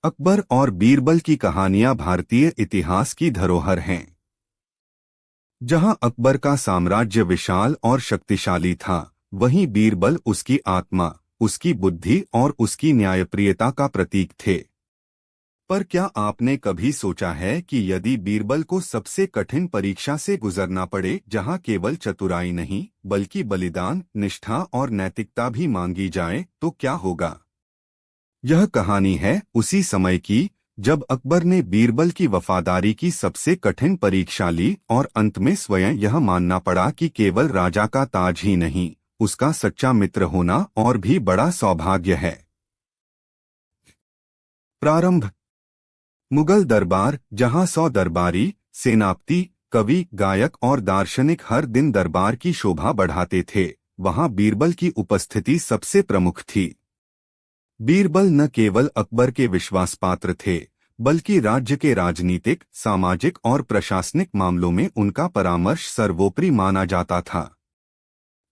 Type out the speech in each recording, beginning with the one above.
अकबर और बीरबल की कहानियां भारतीय इतिहास की धरोहर हैं। जहां अकबर का साम्राज्य विशाल और शक्तिशाली था, वहीं बीरबल उसकी आत्मा, उसकी बुद्धि और उसकी न्यायप्रियता का प्रतीक थे। पर क्या आपने कभी सोचा है कि यदि बीरबल को सबसे कठिन परीक्षा से गुजरना पड़े, जहां केवल चतुराई नहीं बल्कि बलिदान, निष्ठा और नैतिकता भी मांगी जाए, तो क्या होगा? यह कहानी है उसी समय की जब अकबर ने बीरबल की वफादारी की सबसे कठिन परीक्षा ली और अंत में स्वयं यह मानना पड़ा कि केवल राजा का ताज ही नहीं, उसका सच्चा मित्र होना और भी बड़ा सौभाग्य है। प्रारंभ। मुगल दरबार, जहां 100 दरबारी, सेनापति, कवि, गायक और दार्शनिक हर दिन दरबार की शोभा बढ़ाते थे, वहां बीरबल की उपस्थिति सबसे प्रमुख थी। बीरबल न केवल अकबर के विश्वास पात्र थे, बल्कि राज्य के राजनीतिक, सामाजिक और प्रशासनिक मामलों में उनका परामर्श सर्वोपरि माना जाता था।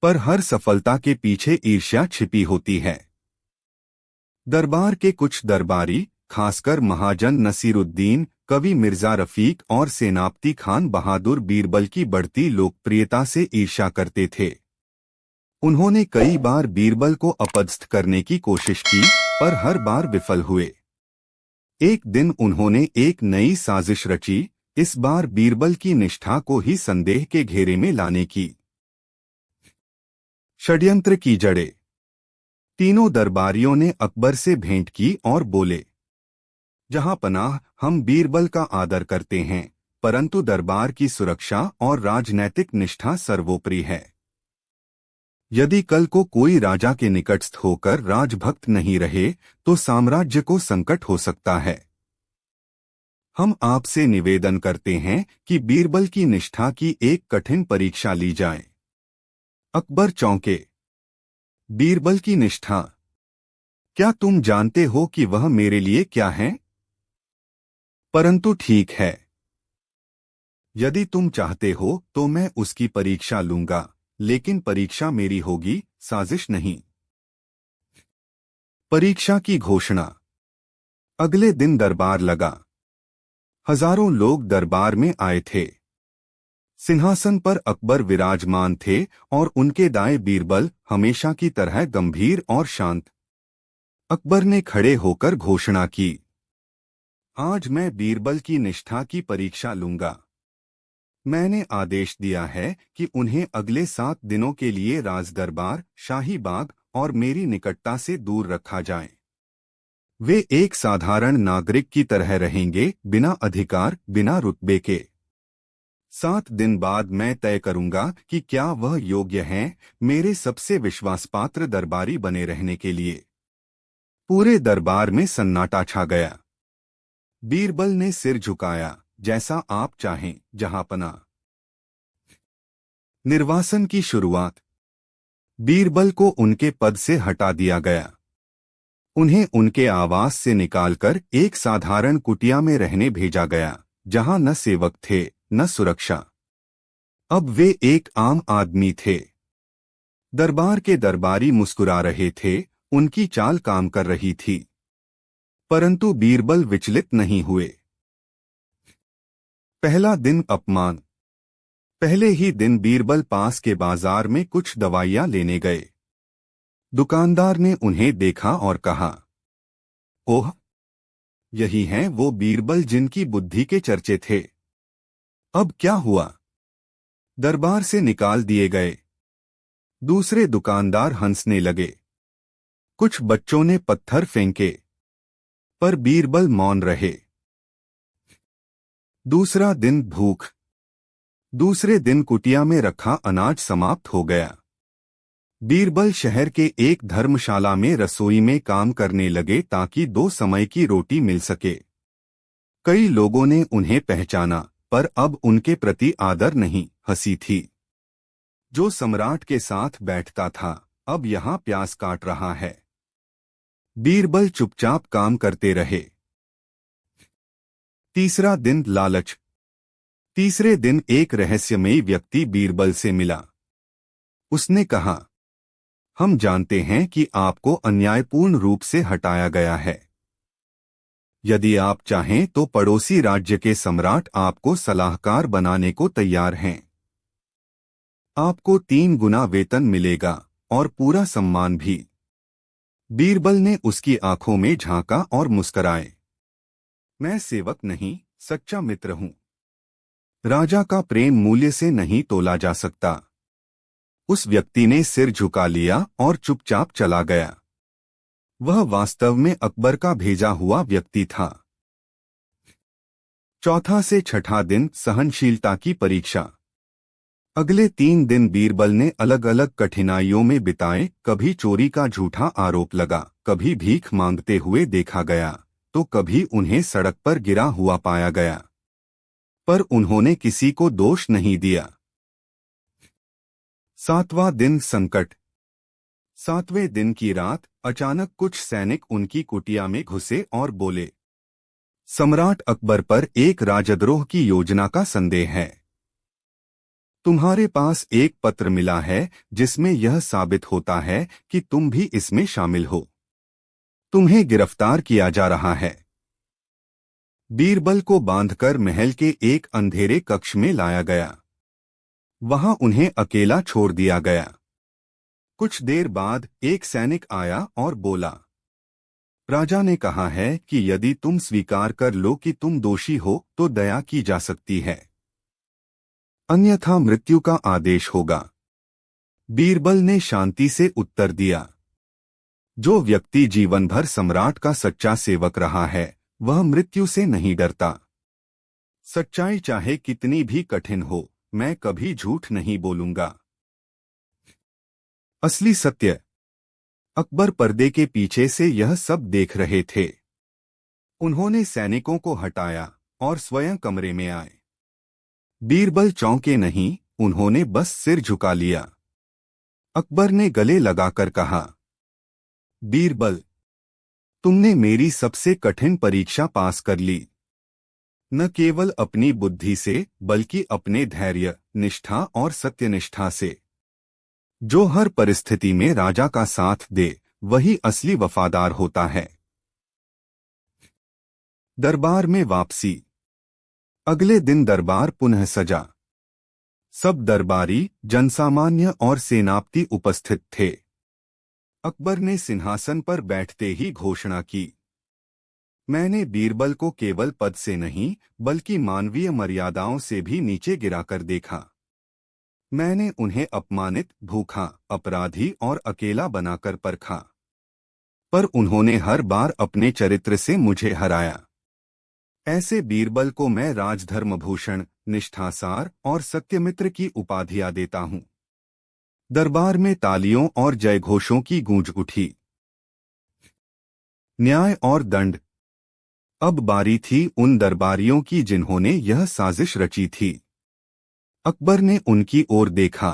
पर हर सफलता के पीछे ईर्ष्या छिपी होती है। दरबार के कुछ दरबारी, खासकर महाजन नसीरुद्दीन, कवि मिर्जा रफीक और सेनापति खान बहादुर बीरबल की बढ़ती लोकप्रियता से ईर्ष्या करते थे। उन्होंने कई बार बीरबल को अपदस्थ करने की कोशिश की, पर हर बार विफल हुए। एक दिन उन्होंने एक नई साजिश रची, इस बार बीरबल की निष्ठा को ही संदेह के घेरे में लाने की। षड्यंत्र की जड़ें। तीनों दरबारियों ने अकबर से भेंट की और बोले, जहां पनाह, हम बीरबल का आदर करते हैं, परंतु दरबार की सुरक्षा और राजनैतिक निष्ठा सर्वोपरि है। यदि कल को कोई राजा के निकटस्थ होकर राजभक्त नहीं रहे, तो साम्राज्य को संकट हो सकता है। हम आपसे निवेदन करते हैं कि बीरबल की निष्ठा की एक कठिन परीक्षा ली जाए। अकबर चौंके। बीरबल की निष्ठा? क्या तुम जानते हो कि वह मेरे लिए क्या है? परंतु ठीक है, यदि तुम चाहते हो तो मैं उसकी परीक्षा लूंगा, लेकिन परीक्षा मेरी होगी, साजिश नहीं। परीक्षा की घोषणा। अगले दिन दरबार लगा। हजारों लोग दरबार में आए थे। सिंहासन पर अकबर विराजमान थे और उनके दाएं बीरबल, हमेशा की तरह गंभीर और शांत। अकबर ने खड़े होकर घोषणा की, आज मैं बीरबल की निष्ठा की परीक्षा लूंगा। मैंने आदेश दिया है कि उन्हें अगले 7 दिनों के लिए राजदरबार, शाही बाग और मेरी निकटता से दूर रखा जाए। वे एक साधारण नागरिक की तरह रहेंगे, बिना अधिकार, बिना रुतबे के। 7 दिन बाद मैं तय करूंगा कि क्या वह योग्य हैं मेरे सबसे विश्वासपात्र दरबारी बने रहने के लिए। पूरे दरबार में सन्नाटा छा गया। बीरबल ने सिर झुकाया, जैसा आप चाहें, जहांपना। निर्वासन की शुरुआत। बीरबल को उनके पद से हटा दिया गया। उन्हें उनके आवास से निकालकर एक साधारण कुटिया में रहने भेजा गया, जहां न सेवक थे, न सुरक्षा। अब वे एक आम आदमी थे। दरबार के दरबारी मुस्कुरा रहे थे, उनकी चाल काम कर रही थी। परंतु बीरबल विचलित नहीं हुए। पहला दिन अपमान। पहले ही दिन बीरबल पास के बाजार में कुछ दवाइयां लेने गए। दुकानदार ने उन्हें देखा और कहा, ओह, यही हैं वो बीरबल जिनकी बुद्धि के चर्चे थे। अब क्या हुआ? दरबार से निकाल दिए गए। दूसरे दुकानदार हंसने लगे। कुछ बच्चों ने पत्थर फेंके, पर बीरबल मौन रहे। दूसरा दिन भूख। दूसरे दिन कुटिया में रखा अनाज समाप्त हो गया। बीरबल शहर के एक धर्मशाला में रसोई में काम करने लगे ताकि 2 समय की रोटी मिल सके। कई लोगों ने उन्हें पहचाना, पर अब उनके प्रति आदर नहीं, हंसी थी। जो सम्राट के साथ बैठता था, अब यहाँ प्याज काट रहा है। बीरबल चुपचाप काम करते रहे। तीसरा दिन लालच। तीसरे दिन एक रहस्यमयी व्यक्ति बीरबल से मिला। उसने कहा, हम जानते हैं कि आपको अन्यायपूर्ण रूप से हटाया गया है। यदि आप चाहें तो पड़ोसी राज्य के सम्राट आपको सलाहकार बनाने को तैयार हैं। आपको 3 गुना वेतन मिलेगा और पूरा सम्मान भी। बीरबल ने उसकी आंखों में झांका और मुस्कराए। मैं सेवक नहीं, सच्चा मित्र हूं। राजा का प्रेम मूल्य से नहीं तोला जा सकता। उस व्यक्ति ने सिर झुका लिया और चुपचाप चला गया। वह वास्तव में अकबर का भेजा हुआ व्यक्ति था। चौथा से छठा दिन, सहनशीलता की परीक्षा। अगले 3 दिन बीरबल ने अलग अलग कठिनाइयों में बिताए। कभी चोरी का झूठा आरोप लगा, कभी भीख मांगते हुए देखा गया, तो कभी उन्हें सड़क पर गिरा हुआ पाया गया। पर उन्होंने किसी को दोष नहीं दिया। 7वां दिन, संकट। 7वें दिन की रात अचानक कुछ सैनिक उनकी कुटिया में घुसे और बोले, सम्राट अकबर पर एक राजद्रोह की योजना का संदेह है। तुम्हारे पास एक पत्र मिला है जिसमें यह साबित होता है कि तुम भी इसमें शामिल हो। तुम्हें गिरफ्तार किया जा रहा है। बीरबल को बांधकर महल के एक अंधेरे कक्ष में लाया गया। वहां उन्हें अकेला छोड़ दिया गया। कुछ देर बाद एक सैनिक आया और बोला, राजा ने कहा है कि यदि तुम स्वीकार कर लो कि तुम दोषी हो तो दया की जा सकती है, अन्यथा मृत्यु का आदेश होगा। बीरबल ने शांति से उत्तर दिया, जो व्यक्ति जीवन भर सम्राट का सच्चा सेवक रहा है वह मृत्यु से नहीं डरता। सच्चाई चाहे कितनी भी कठिन हो, मैं कभी झूठ नहीं बोलूंगा। असली सत्य। अकबर पर्दे के पीछे से यह सब देख रहे थे। उन्होंने सैनिकों को हटाया और स्वयं कमरे में आए। बीरबल चौंके नहीं, उन्होंने बस सिर झुका लिया। अकबर ने गले लगाकर कहा, बीरबल, तुमने मेरी सबसे कठिन परीक्षा पास कर ली। न केवल अपनी बुद्धि से बल्कि अपने धैर्य, निष्ठा और सत्यनिष्ठा से। जो हर परिस्थिति में राजा का साथ दे वही असली वफादार होता है। दरबार में वापसी। अगले दिन दरबार पुनः सजा। सब दरबारी, जनसामान्य और सेनापति उपस्थित थे। अकबर ने सिंहासन पर बैठते ही घोषणा की, मैंने बीरबल को केवल पद से नहीं बल्कि मानवीय मर्यादाओं से भी नीचे गिराकर देखा। मैंने उन्हें अपमानित, भूखा, अपराधी और अकेला बनाकर परखा, पर उन्होंने हर बार अपने चरित्र से मुझे हराया। ऐसे बीरबल को मैं राजधर्मभूषण, निष्ठासार और सत्यमित्र की उपाधियां देता हूं। दरबार में तालियों और जयघोषों की गूंज उठी। न्याय और दंड। अब बारी थी उन दरबारियों की जिन्होंने यह साजिश रची थी। अकबर ने उनकी ओर देखा।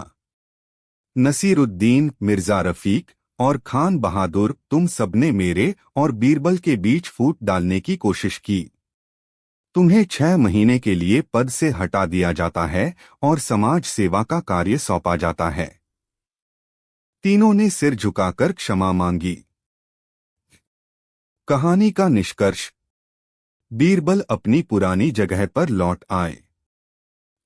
नसीरुद्दीन, मिर्जा रफीक और खान बहादुर, तुम सबने मेरे और बीरबल के बीच फूट डालने की कोशिश की। तुम्हें 6 महीने के लिए पद से हटा दिया जाता है और समाज सेवा का कार्य सौंपा जाता है। तीनों ने सिर झुकाकर क्षमा मांगी। कहानी का निष्कर्ष। बीरबल अपनी पुरानी जगह पर लौट आए,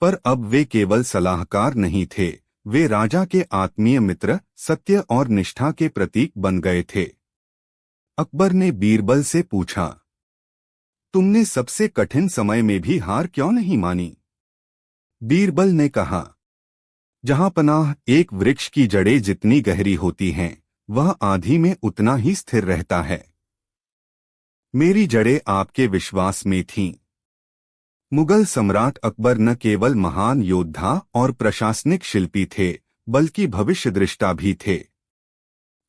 पर अब वे केवल सलाहकार नहीं थे, वे राजा के आत्मीय मित्र, सत्य और निष्ठा के प्रतीक बन गए थे। अकबर ने बीरबल से पूछा, तुमने सबसे कठिन समय में भी हार क्यों नहीं मानी? बीरबल ने कहा, जहां पनाह एक वृक्ष की जड़ें जितनी गहरी होती हैं, वह आंधी में उतना ही स्थिर रहता है। मेरी जड़ें आपके विश्वास में थीं। मुगल सम्राट अकबर न केवल महान योद्धा और प्रशासनिक शिल्पी थे, बल्कि भविष्यद्रष्टा भी थे।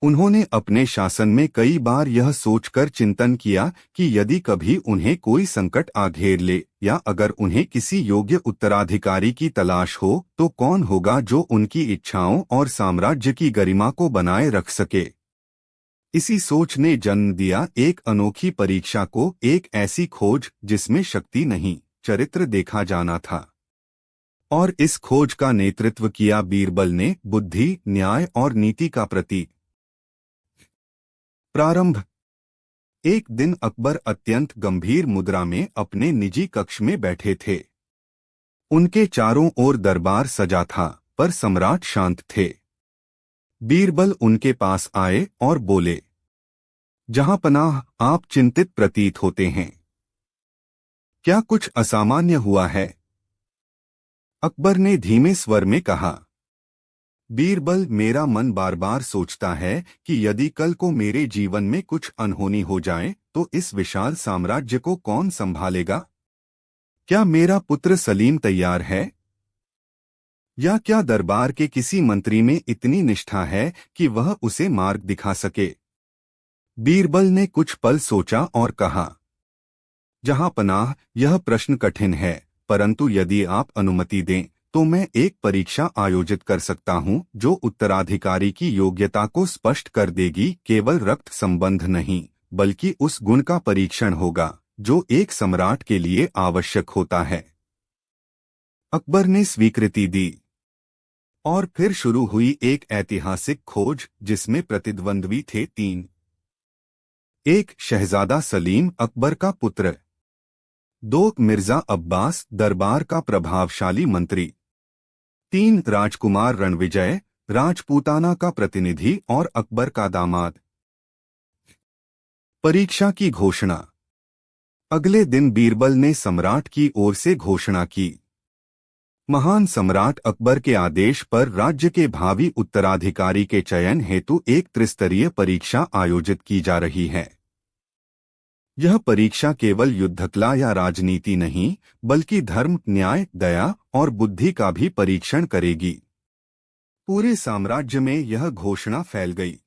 उन्होंने अपने शासन में कई बार यह सोचकर चिंतन किया कि यदि कभी उन्हें कोई संकट आ घेर ले या अगर उन्हें किसी योग्य उत्तराधिकारी की तलाश हो तो कौन होगा जो उनकी इच्छाओं और साम्राज्य की गरिमा को बनाए रख सके। इसी सोच ने जन्म दिया एक अनोखी परीक्षा को, एक ऐसी खोज जिसमें शक्ति नहीं, चरित्र देखा जाना था। और इस खोज का नेतृत्व किया बीरबल ने, बुद्धि, न्याय और नीति का प्रतीक। प्रारंभ। एक दिन अकबर अत्यंत गंभीर मुद्रा में अपने निजी कक्ष में बैठे थे। उनके चारों ओर दरबार सजा था, पर सम्राट शांत थे। बीरबल उनके पास आए और बोले, जहांपनाह, आप चिंतित प्रतीत होते हैं। क्या कुछ असामान्य हुआ है? अकबर ने धीमे स्वर में कहा। बीरबल, मेरा मन बार बार सोचता है कि यदि कल को मेरे जीवन में कुछ अनहोनी हो जाए तो इस विशाल साम्राज्य को कौन संभालेगा? क्या मेरा पुत्र सलीम तैयार है? या क्या दरबार के किसी मंत्री में इतनी निष्ठा है कि वह उसे मार्ग दिखा सके? बीरबल ने कुछ पल सोचा और कहा, जहांपनाह, यह प्रश्न कठिन है, परंतु यदि आप अनुमति दें तो मैं एक परीक्षा आयोजित कर सकता हूं जो उत्तराधिकारी की योग्यता को स्पष्ट कर देगी। केवल रक्त संबंध नहीं, बल्कि उस गुण का परीक्षण होगा जो एक सम्राट के लिए आवश्यक होता है। अकबर ने स्वीकृति दी और फिर शुरू हुई एक ऐतिहासिक खोज जिसमें प्रतिद्वंद्वी थे तीन। एक, शहजादा सलीम, अकबर का पुत्र। दो, मिर्जा अब्बास, दरबार का प्रभावशाली मंत्री। तीन, राजकुमार रणविजय, राजपूताना का प्रतिनिधि और अकबर का दामाद। परीक्षा की घोषणा। अगले दिन बीरबल ने सम्राट की ओर से घोषणा की, महान सम्राट अकबर के आदेश पर राज्य के भावी उत्तराधिकारी के चयन हेतु एक त्रिस्तरीय परीक्षा आयोजित की जा रही है। यह परीक्षा केवल युद्धकला या राजनीति नहीं, बल्कि धर्म, न्याय, दया और बुद्धि का भी परीक्षण करेगी। पूरे साम्राज्य में यह घोषणा फैल गई।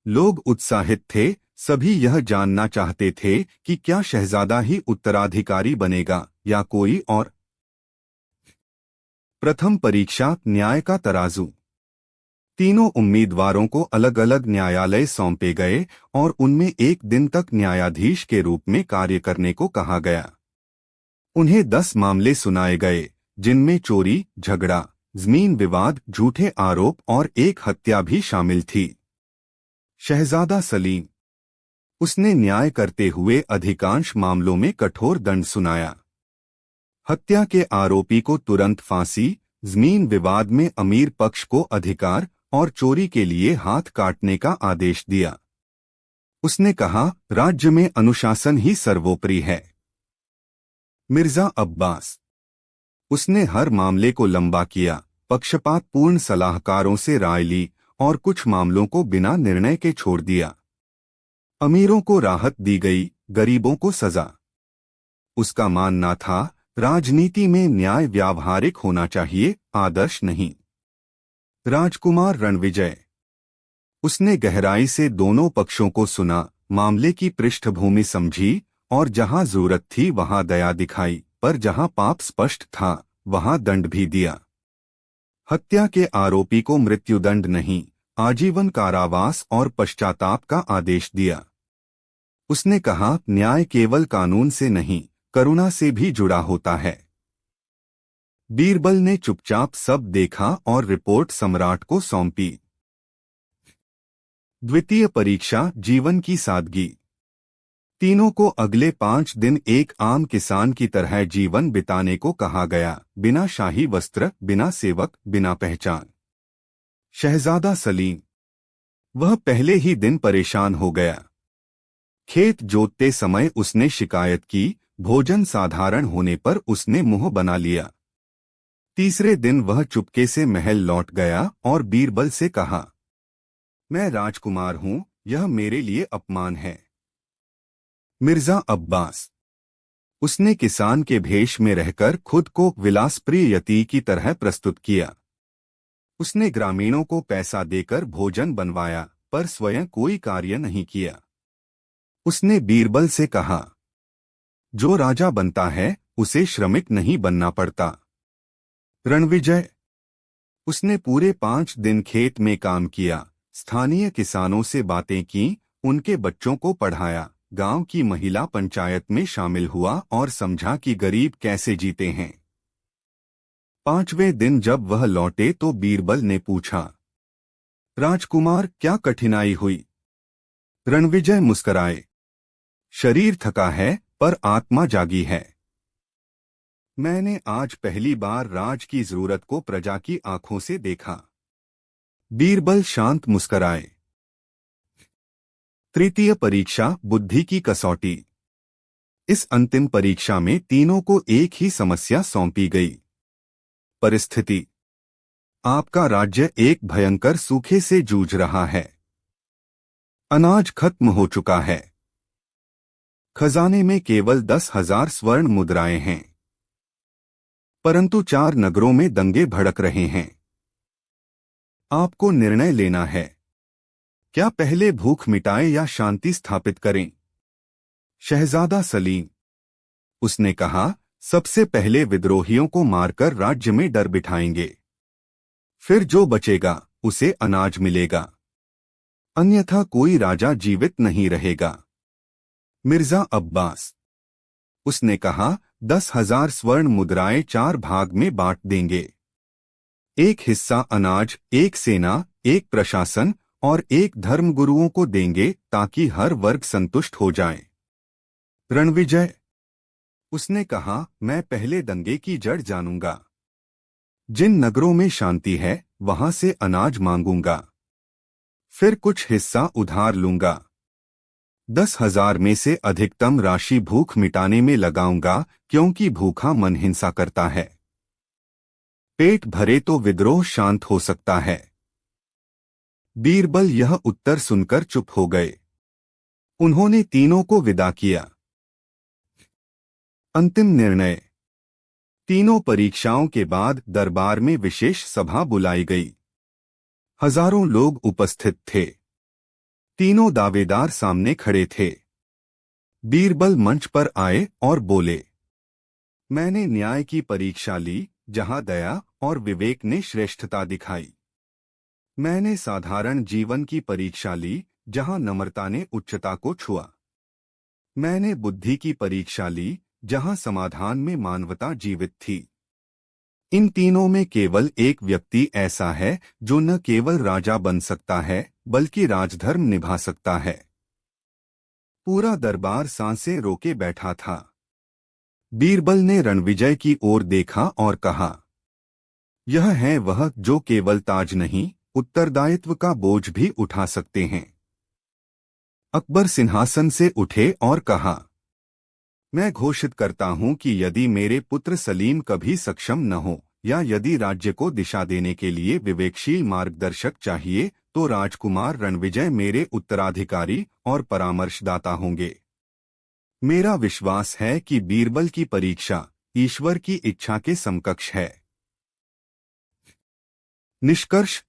लोग उत्साहित थे, सभी यह जानना चाहते थे कि क्या शहजादा ही उत्तराधिकारी बनेगा या कोई और। प्रथम परीक्षा, न्याय का तराजू। तीनों उम्मीदवारों को अलग अलग न्यायालय सौंपे गए और उनमें एक दिन तक न्यायाधीश के रूप में कार्य करने को कहा गया। उन्हें 10 मामले सुनाए गए, जिनमें चोरी, झगड़ा, जमीन विवाद, झूठे आरोप और एक हत्या भी शामिल थी। शहजादा सलीम, उसने न्याय करते हुए अधिकांश मामलों में कठोर दंड सुनाया। हत्या के आरोपी को तुरंत फांसी, जमीन विवाद में अमीर पक्ष को अधिकार और चोरी के लिए हाथ काटने का आदेश दिया। उसने कहा, राज्य में अनुशासन ही सर्वोपरि है। मिर्जा अब्बास, उसने हर मामले को लंबा किया, पक्षपातपूर्ण सलाहकारों से राय ली और कुछ मामलों को बिना निर्णय के छोड़ दिया। अमीरों को राहत दी गई, गरीबों को सजा। उसका मानना था, राजनीति में न्याय व्यावहारिक होना चाहिए, आदर्श नहीं। राजकुमार रणविजय, उसने गहराई से दोनों पक्षों को सुना, मामले की पृष्ठभूमि समझी और जहां जरूरत थी वहां दया दिखाई, पर जहां पाप स्पष्ट था वहां दंड भी दिया। हत्या के आरोपी को मृत्युदंड नहीं, आजीवन कारावास और पश्चाताप का आदेश दिया। उसने कहा, न्याय केवल कानून से नहीं, करुणा से भी जुड़ा होता है। बीरबल ने चुपचाप सब देखा और रिपोर्ट सम्राट को सौंपी। द्वितीय परीक्षा, जीवन की सादगी। तीनों को अगले 5 दिन एक आम किसान की तरह जीवन बिताने को कहा गया, बिना शाही वस्त्र, बिना सेवक, बिना पहचान। शहजादा सलीम, वह पहले ही दिन परेशान हो गया। खेत जोतते समय उसने शिकायत की, भोजन साधारण होने पर उसने मुंह बना लिया। तीसरे दिन वह चुपके से महल लौट गया और बीरबल से कहा, मैं राजकुमार हूं, यह मेरे लिए अपमान है। मिर्जा अब्बास, उसने किसान के भेष में रहकर खुद को विलासप्रिय यती की तरह प्रस्तुत किया। उसने ग्रामीणों को पैसा देकर भोजन बनवाया, पर स्वयं कोई कार्य नहीं किया। उसने बीरबल से कहा, जो राजा बनता है उसे श्रमिक नहीं बनना पड़ता। रणविजय, उसने पूरे 5 दिन खेत में काम किया, स्थानीय किसानों से बातें की, उनके बच्चों को पढ़ाया, गांव की महिला पंचायत में शामिल हुआ और समझा कि गरीब कैसे जीते हैं। 5वें दिन जब वह लौटे तो बीरबल ने पूछा, राजकुमार, क्या कठिनाई हुई? रणविजय मुस्कराए, शरीर थका है पर आत्मा जागी है। मैंने आज पहली बार राज की जरूरत को प्रजा की आंखों से देखा। बीरबल शांत मुस्कराए। तृतीय परीक्षा, बुद्धि की कसौटी। इस अंतिम परीक्षा में तीनों को एक ही समस्या सौंपी गई। परिस्थिति: आपका राज्य एक भयंकर सूखे से जूझ रहा है। अनाज खत्म हो चुका है। खजाने में केवल 10,000 स्वर्ण मुद्राएं हैं। परंतु 4 नगरों में दंगे भड़क रहे हैं। आपको निर्णय लेना है। क्या पहले भूख मिटाए या शांति स्थापित करें? शहजादा सलीम, उसने कहा, सबसे पहले विद्रोहियों को मारकर राज्य में डर बिठाएंगे। फिर जो बचेगा उसे अनाज मिलेगा, अन्यथा कोई राजा जीवित नहीं रहेगा। मिर्जा अब्बास, उसने कहा, 10,000 स्वर्ण मुद्राएं 4 भाग में बांट देंगे। एक हिस्सा अनाज, एक सेना, एक प्रशासन और एक धर्मगुरुओं को देंगे ताकि हर वर्ग संतुष्ट हो जाए। रणविजय, उसने कहा, मैं पहले दंगे की जड़ जानूंगा। जिन नगरों में शांति है वहां से अनाज मांगूंगा, फिर कुछ हिस्सा उधार लूंगा। 10,000 में से अधिकतम राशि भूख मिटाने में लगाऊंगा, क्योंकि भूखा मन हिंसा करता है। पेट भरे तो विद्रोह शांत हो सकता है। बीरबल यह उत्तर सुनकर चुप हो गए। उन्होंने तीनों को विदा किया। अंतिम निर्णय। तीनों परीक्षाओं के बाद दरबार में विशेष सभा बुलाई गई। हजारों लोग उपस्थित थे। तीनों दावेदार सामने खड़े थे। बीरबल मंच पर आए और बोले, मैंने न्याय की परीक्षा ली, जहां दया और विवेक ने श्रेष्ठता दिखाई। मैंने साधारण जीवन की परीक्षा ली, जहां नम्रता ने उच्चता को छुआ। मैंने बुद्धि की परीक्षा ली, जहां समाधान में मानवता जीवित थी। इन तीनों में केवल एक व्यक्ति ऐसा है जो न केवल राजा बन सकता है बल्कि राजधर्म निभा सकता है। पूरा दरबार सांसें रोके बैठा था। बीरबल ने रणविजय की ओर देखा और कहा, यह है वह जो केवल ताज नहीं, उत्तरदायित्व का बोझ भी उठा सकते हैं। अकबर सिंहासन से उठे और कहा, मैं घोषित करता हूं कि यदि मेरे पुत्र सलीम कभी सक्षम न हो या यदि राज्य को दिशा देने के लिए विवेकशील मार्गदर्शक चाहिए तो राजकुमार रणविजय मेरे उत्तराधिकारी और परामर्शदाता होंगे। मेरा विश्वास है कि बीरबल की परीक्षा ईश्वर की इच्छा के समकक्ष है। निष्कर्ष।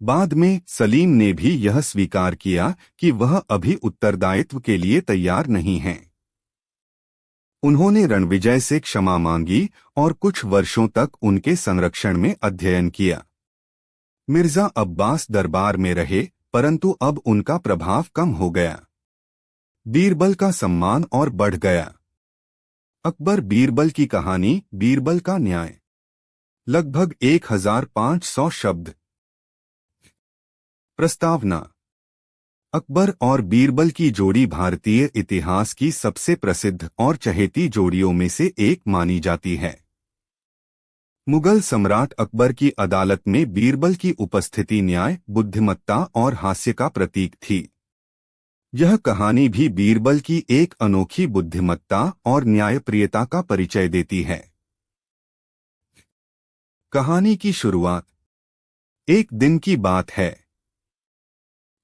बाद में सलीम ने भी यह स्वीकार किया कि वह अभी उत्तरदायित्व के लिए तैयार नहीं है। उन्होंने रणविजय से क्षमा मांगी और कुछ वर्षों तक उनके संरक्षण में अध्ययन किया। मिर्जा अब्बास दरबार में रहे, परंतु अब उनका प्रभाव कम हो गया। बीरबल का सम्मान और बढ़ गया। अकबर बीरबल की कहानी, बीरबल का न्याय। लगभग 1500 शब्द। प्रस्तावना। अकबर और बीरबल की जोड़ी भारतीय इतिहास की सबसे प्रसिद्ध और चहेती जोड़ियों में से एक मानी जाती है। मुगल सम्राट अकबर की अदालत में बीरबल की उपस्थिति न्याय, बुद्धिमत्ता और हास्य का प्रतीक थी। यह कहानी भी बीरबल की एक अनोखी बुद्धिमत्ता और न्यायप्रियता का परिचय देती है। कहानी की शुरुआत। एक दिन की बात है।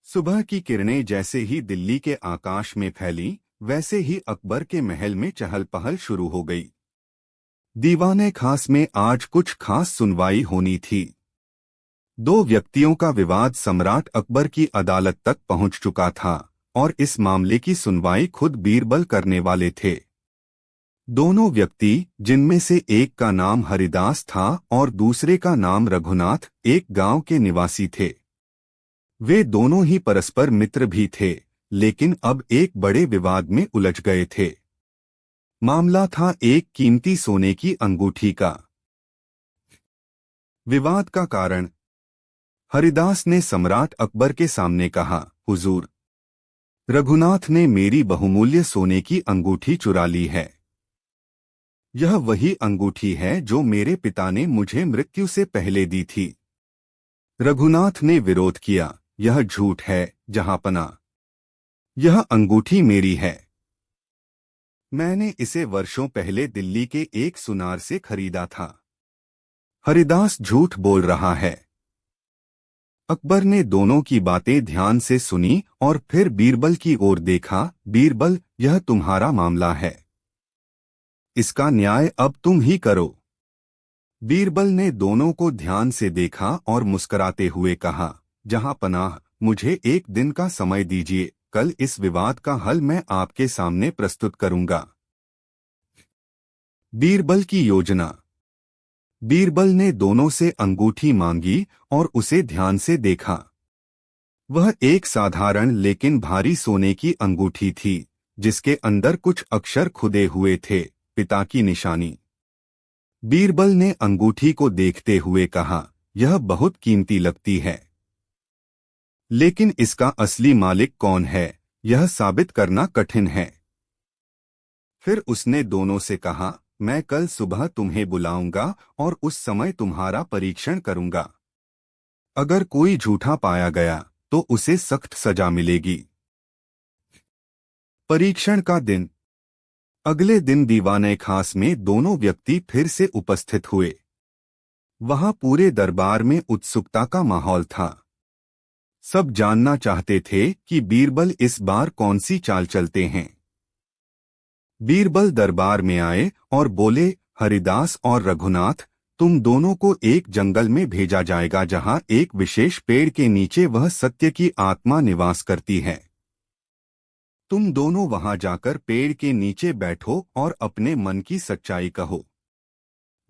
सुबह की किरणें जैसे ही दिल्ली के आकाश में फैलीं, वैसे ही अकबर के महल में चहल पहल शुरू हो गई। दीवाने खास में आज कुछ खास सुनवाई होनी थी। 2 व्यक्तियों का विवाद सम्राट अकबर की अदालत तक पहुंच चुका था और इस मामले की सुनवाई खुद बीरबल करने वाले थे। दोनों व्यक्ति, जिनमें से एक का नाम हरिदास था और दूसरे का नाम रघुनाथ, एक गांव के निवासी थे। वे दोनों ही परस्पर मित्र भी थे, लेकिन अब एक बड़े विवाद में उलझ गए थे। मामला था एक कीमती सोने की अंगूठी का। विवाद का कारण। हरिदास ने सम्राट अकबर के सामने कहा, हुजूर, रघुनाथ ने मेरी बहुमूल्य सोने की अंगूठी चुरा ली है। यह वही अंगूठी है जो मेरे पिता ने मुझे मृत्यु से पहले दी थी। रघुनाथ ने विरोध किया, यह झूठ है जहांपना। यह अंगूठी मेरी है। मैंने इसे वर्षों पहले दिल्ली के एक सुनार से खरीदा था। हरिदास झूठ बोल रहा है। अकबर ने दोनों की बातें ध्यान से सुनी और फिर बीरबल की ओर देखा। बीरबल, यह तुम्हारा मामला है, इसका न्याय अब तुम ही करो। बीरबल ने दोनों को ध्यान से देखा और मुस्कुराते हुए कहा, जहां पनाह, मुझे एक दिन का समय दीजिए, कल इस विवाद का हल मैं आपके सामने प्रस्तुत करूंगा। बीरबल की योजना। बीरबल ने दोनों से अंगूठी मांगी और उसे ध्यान से देखा। वह एक साधारण लेकिन भारी सोने की अंगूठी थी, जिसके अंदर कुछ अक्षर खुदे हुए थे, पिता की निशानी। बीरबल ने अंगूठी को देखते हुए कहा, यह बहुत कीमती लगती है, लेकिन इसका असली मालिक कौन है, यह साबित करना कठिन है। फिर उसने दोनों से कहा, मैं कल सुबह तुम्हें बुलाऊंगा और उस समय तुम्हारा परीक्षण करूंगा। अगर कोई झूठा पाया गया तो उसे सख्त सजा मिलेगी। परीक्षण का दिन। अगले दिन दीवाने खास में दोनों व्यक्ति फिर से उपस्थित हुए। वहां पूरे दरबार में उत्सुकता का माहौल था। सब जानना चाहते थे कि बीरबल इस बार कौन सी चाल चलते हैं। बीरबल दरबार में आए और बोले, हरिदास और रघुनाथ, तुम दोनों को एक जंगल में भेजा जाएगा जहां एक विशेष पेड़ के नीचे वह सत्य की आत्मा निवास करती है। तुम दोनों वहां जाकर पेड़ के नीचे बैठो और अपने मन की सच्चाई कहो।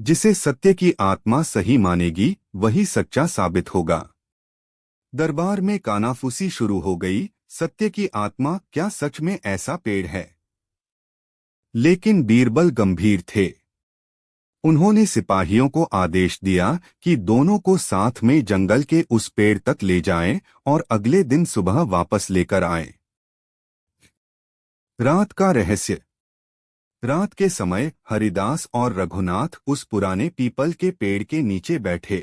जिसे सत्य की आत्मा सही मानेगी वही सच्चा साबित होगा। दरबार में कानाफूसी शुरू हो गई। सत्य की आत्मा, क्या सच में ऐसा पेड़ है? लेकिन बीरबल गंभीर थे। उन्होंने सिपाहियों को आदेश दिया कि दोनों को साथ में जंगल के उस पेड़ तक ले जाएं और अगले दिन सुबह वापस लेकर आएं। रात का रहस्य। रात के समय हरिदास और रघुनाथ उस पुराने पीपल के पेड़ के नीचे बैठे।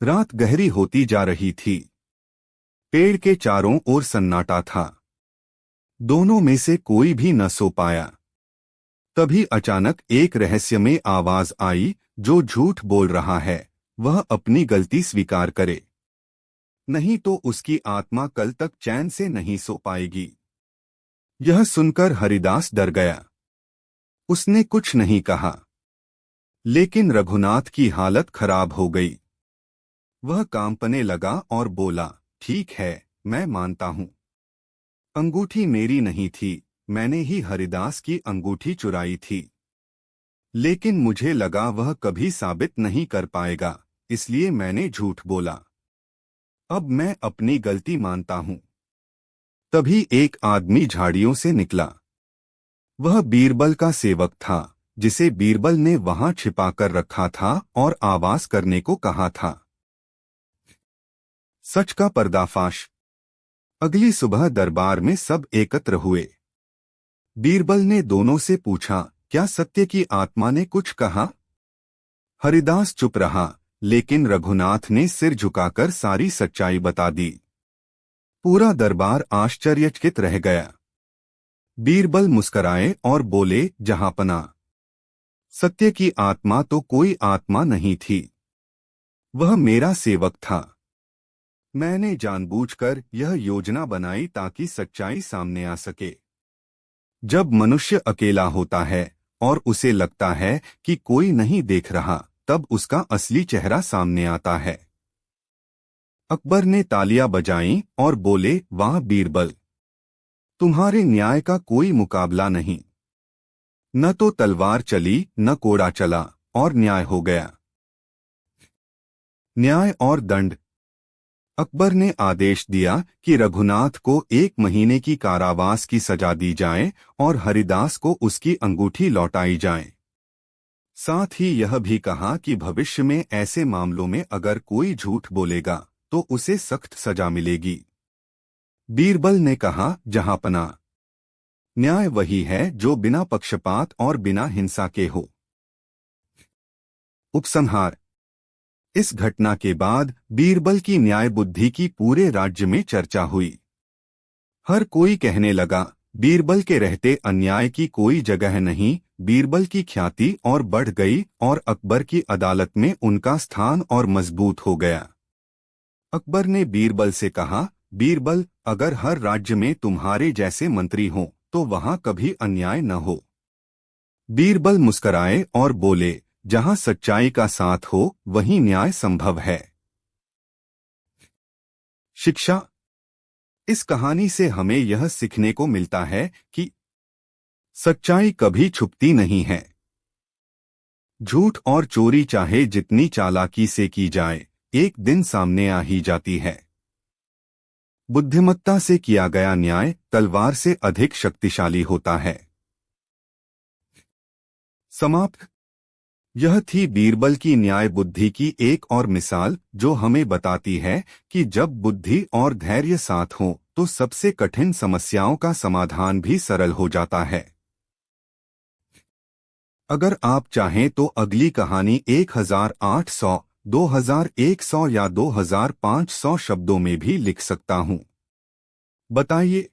रात गहरी होती जा रही थी। पेड़ के चारों ओर सन्नाटा था। दोनों में से कोई भी न सो पाया। तभी अचानक एक रहस्यमय आवाज आई, जो झूठ बोल रहा है वह अपनी गलती स्वीकार करे, नहीं तो उसकी आत्मा कल तक चैन से नहीं सो पाएगी। यह सुनकर हरिदास डर गया। उसने कुछ नहीं कहा, लेकिन रघुनाथ की हालत खराब हो गई। वह कांपने लगा और बोला, ठीक है, मैं मानता हूं, अंगूठी मेरी नहीं थी, मैंने ही हरिदास की अंगूठी चुराई थी। लेकिन मुझे लगा वह कभी साबित नहीं कर पाएगा, इसलिए मैंने झूठ बोला। अब मैं अपनी गलती मानता हूं। तभी एक आदमी झाड़ियों से निकला। वह बीरबल का सेवक था, जिसे बीरबल ने वहां छिपाकर रखा था और आवाज करने को कहा था। सच का पर्दाफाश। अगली सुबह दरबार में सब एकत्र हुए। बीरबल ने दोनों से पूछा, क्या सत्य की आत्मा ने कुछ कहा? हरिदास चुप रहा, लेकिन रघुनाथ ने सिर झुकाकर सारी सच्चाई बता दी। पूरा दरबार आश्चर्यचकित रह गया। बीरबल मुस्कराए और बोले, जहांपना, सत्य की आत्मा तो कोई आत्मा नहीं थी, वह मेरा सेवक था। मैंने जानबूझकर यह योजना बनाई ताकि सच्चाई सामने आ सके। जब मनुष्य अकेला होता है और उसे लगता है कि कोई नहीं देख रहा, तब उसका असली चेहरा सामने आता है। अकबर ने तालियां बजाईं और बोले, वाह बीरबल, तुम्हारे न्याय का कोई मुकाबला नहीं। न तो तलवार चली न कोड़ा चला और न्याय हो गया। न्याय और दंड। अकबर ने आदेश दिया कि रघुनाथ को 1 महीने की कारावास की सजा दी जाए और हरिदास को उसकी अंगूठी लौटाई जाए। साथ ही यह भी कहा कि भविष्य में ऐसे मामलों में अगर कोई झूठ बोलेगा तो उसे सख्त सजा मिलेगी। बीरबल ने कहा, जहांपना, न्याय वही है जो बिना पक्षपात और बिना हिंसा के हो। उपसंहार। इस घटना के बाद बीरबल की न्याय बुद्धि की पूरे राज्य में चर्चा हुई। हर कोई कहने लगा, बीरबल के रहते अन्याय की कोई जगह नहीं। बीरबल की ख्याति और बढ़ गई और अकबर की अदालत में उनका स्थान और मजबूत हो गया। अकबर ने बीरबल से कहा, बीरबल, अगर हर राज्य में तुम्हारे जैसे मंत्री हों तो वहां कभी अन्याय न हो। बीरबल मुस्कराए और बोले, जहां सच्चाई का साथ हो वहीं न्याय संभव है। शिक्षा। इस कहानी से हमें यह सीखने को मिलता है कि सच्चाई कभी छुपती नहीं है। झूठ और चोरी चाहे जितनी चालाकी से की जाए, एक दिन सामने आ ही जाती है। बुद्धिमत्ता से किया गया न्याय तलवार से अधिक शक्तिशाली होता है। समाप्त। यह थी बीरबल की न्याय बुद्धि की एक और मिसाल, जो हमें बताती है कि जब बुद्धि और धैर्य साथ हों तो सबसे कठिन समस्याओं का समाधान भी सरल हो जाता है। अगर आप चाहें तो अगली कहानी 1800, 2100 या 2500 शब्दों में भी लिख सकता हूं। बताइए।